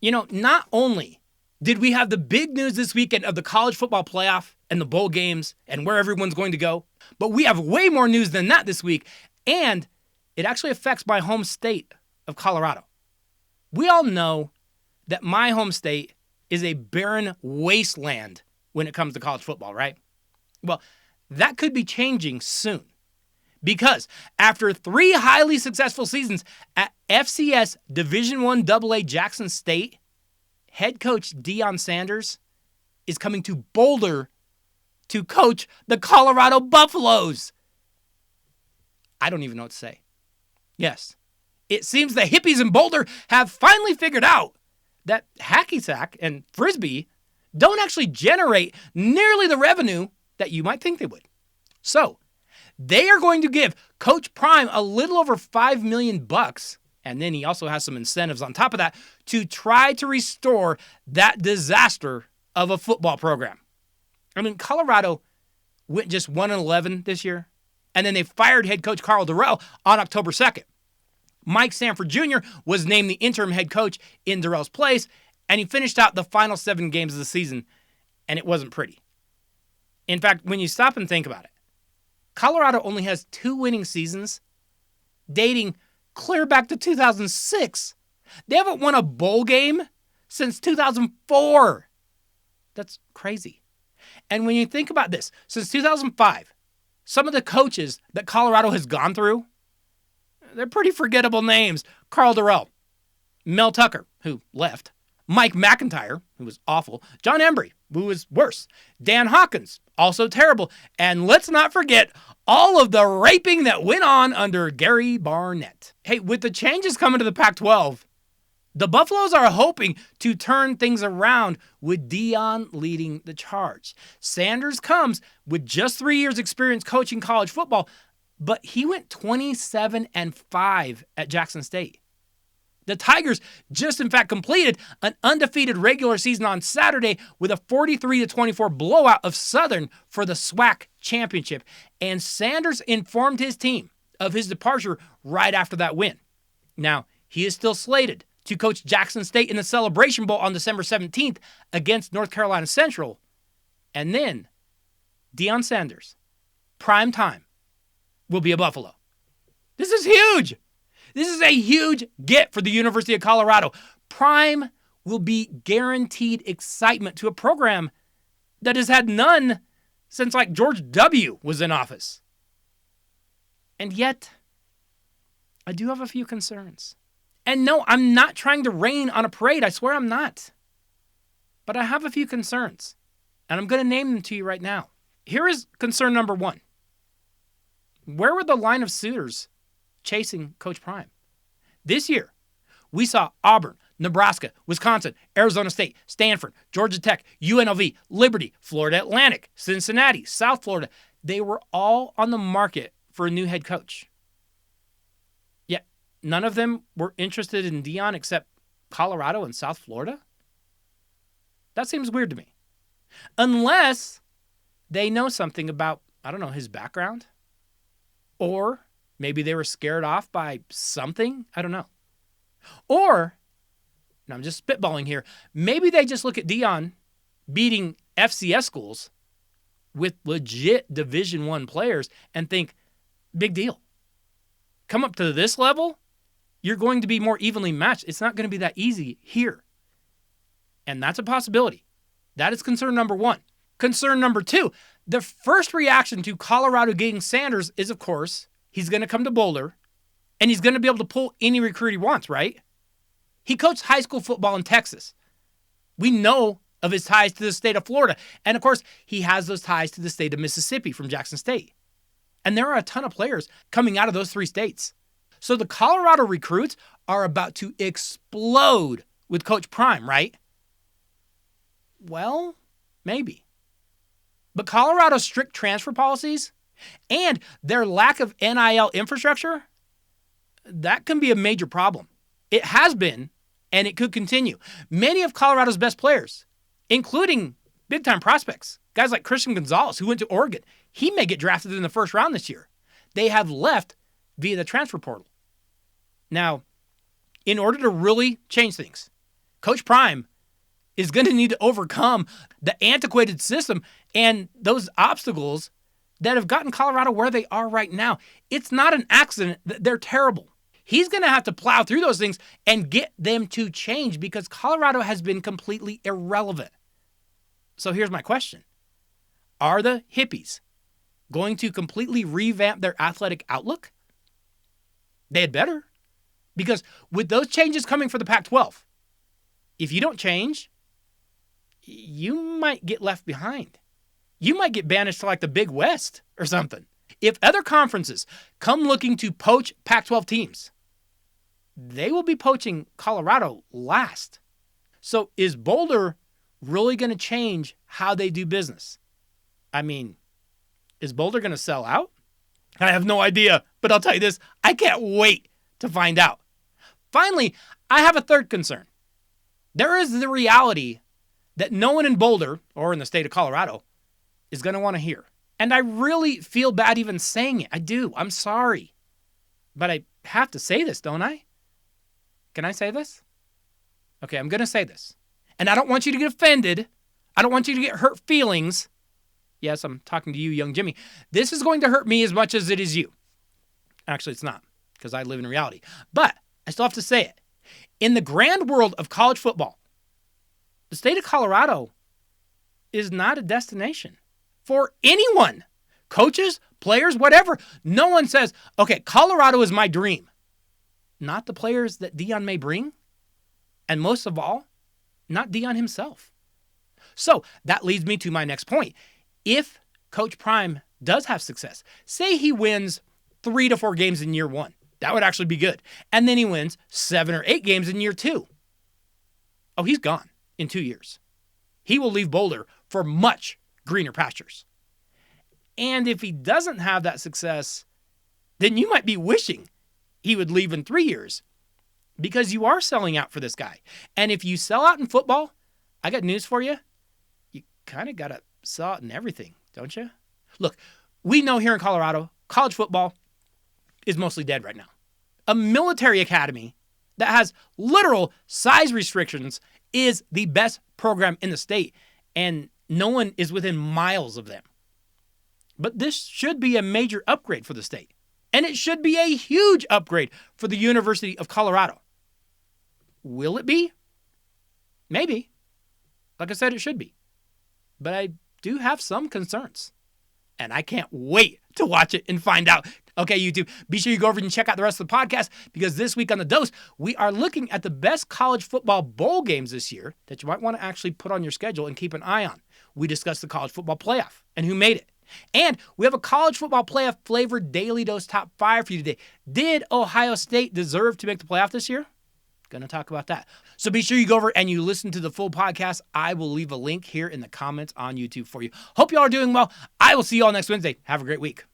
Not only did we have the big news this weekend of the college football playoff and the bowl games and where everyone's going to go, but we have way more news than that this week, and it actually affects my home state of Colorado. We all know that my home state is a barren wasteland when it comes to college football, right? Well, that could be changing soon. Because after 3 highly successful seasons at FCS Division I AA Jackson State, head coach Deion Sanders is coming to Boulder to coach the Colorado Buffaloes. I don't even know what to say. Yes, it seems the hippies in Boulder have finally figured out that hacky sack and frisbee don't actually generate nearly the revenue that you might think they would. So, they are going to give Coach Prime a little over $5 million, and then he also has some incentives on top of that to try to restore that disaster of a football program. I mean, Colorado went just 1-11 this year, and then they fired head coach Carl Durrell on October 2nd. Mike Sanford Jr. was named the interim head coach in Durrell's place, and he finished out the final 7 games of the season, and it wasn't pretty. In fact, when you stop and think about it, Colorado only has 2 winning seasons dating clear back to 2006. They haven't won a bowl game since 2004. That's crazy. And when you think about this, since 2005, some of the coaches that Colorado has gone through, they're pretty forgettable names. Carl Durrell, Mel Tucker, who left, Mike McIntyre, who was awful, John Embry, who was worse, Dan Hawkins, also terrible, and let's not forget all of the raping that went on under Gary Barnett. Hey, with the changes coming to the Pac-12, the Buffaloes are hoping to turn things around with Deion leading the charge. Sanders comes with just 3 years experience coaching college football, but he went 27-5 at Jackson State. The Tigers just, in fact, completed an undefeated regular season on Saturday with a 43-24 blowout of Southern for the SWAC championship. And Sanders informed his team of his departure right after that win. Now, he is still slated to coach Jackson State in the Celebration Bowl on December 17th against North Carolina Central. And then, Deion Sanders, prime time, will be a Buffalo. This is huge. This is a huge get for the University of Colorado. Prime will be guaranteed excitement to a program that has had none since George W. was in office. And yet, I do have a few concerns. And no, I'm not trying to rain on a parade. I swear I'm not. But I have a few concerns. And I'm going to name them to you right now. Here is concern number 1. Where were the line of suitors chasing Coach Prime? This year, we saw Auburn, Nebraska, Wisconsin, Arizona State, Stanford, Georgia Tech, UNLV, Liberty, Florida Atlantic, Cincinnati, South Florida. They were all on the market for a new head coach. Yet, none of them were interested in Deion except Colorado and South Florida? That seems weird to me. Unless they know something about, his background. Or maybe they were scared off by something. I don't know. Or, and I'm just spitballing here, maybe they just look at Deion beating FCS schools with legit Division I players and think, big deal. Come up to this level, you're going to be more evenly matched. It's not going to be that easy here. And that's a possibility. That is concern number 1. Concern number 2, the first reaction to Colorado getting Sanders is, of course, he's going to come to Boulder, and he's going to be able to pull any recruit he wants, right? He coached high school football in Texas. We know of his ties to the state of Florida. And, of course, he has those ties to the state of Mississippi from Jackson State. And there are a ton of players coming out of those 3 states. So the Colorado recruits are about to explode with Coach Prime, right? Well, maybe. But Colorado's strict transfer policies and their lack of NIL infrastructure, that can be a major problem. It has been, and it could continue. Many of Colorado's best players, including big-time prospects, guys like Christian Gonzalez, who went to Oregon, he may get drafted in the first round this year. They have left via the transfer portal. Now, in order to really change things, Coach Prime is going to need to overcome the antiquated system and those obstacles that have gotten Colorado where they are right now. It's not an accident that they're terrible. He's going to have to plow through those things and get them to change because Colorado has been completely irrelevant. So here's my question. Are the hippies going to completely revamp their athletic outlook? They had better. Because with those changes coming for the Pac-12, if you don't change, you might get left behind. You might get banished to like the Big West or something. If other conferences come looking to poach Pac-12 teams, they will be poaching Colorado last. So is Boulder really going to change how they do business? I mean, is Boulder going to sell out? I have no idea, but I'll tell you this, I can't wait to find out. Finally, I have a third concern. There is the reality that no one in Boulder, or in the state of Colorado, is going to want to hear. And I really feel bad even saying it. I do. I'm sorry. But I have to say this, don't I? Can I say this? Okay, I'm going to say this. And I don't want you to get offended. I don't want you to get hurt feelings. Yes, I'm talking to you, young Jimmy. This is going to hurt me as much as it is you. Actually, it's not, because I live in reality. But I still have to say it. In the grand world of college football, the state of Colorado is not a destination for anyone. Coaches, players, whatever. No one says, okay, Colorado is my dream. Not the players that Deion may bring. And most of all, not Deion himself. So that leads me to my next point. If Coach Prime does have success, say he wins 3 to 4 games in year 1, that would actually be good. And then he wins 7 or 8 games in year 2. Oh, he's gone in 2 years. He will leave Boulder for much greener pastures. And if he doesn't have that success, then you might be wishing he would leave in 3 years because you are selling out for this guy. And if you sell out in football, I got news for you. You kind of got to sell out in everything, don't you? Look, we know here in Colorado, college football is mostly dead right now. A military academy that has literal size restrictions is the best program in the state, and no one is within miles of them. But this should be a major upgrade for the state, and it should be a huge upgrade for the University of Colorado. Will it be? Maybe. Like I said, it should be. But I do have some concerns, and I can't wait to watch it and find out. Okay, YouTube, be sure you go over and check out the rest of the podcast because this week on The Dose, we are looking at the best college football bowl games this year that you might want to actually put on your schedule and keep an eye on. We discussed the college football playoff and who made it. And we have a college football playoff flavored Daly Dose top 5 for you today. Did Ohio State deserve to make the playoff this year? Going to talk about that. So be sure you go over and you listen to the full podcast. I will leave a link here in the comments on YouTube for you. Hope you all are doing well. I will see you all next Wednesday. Have a great week.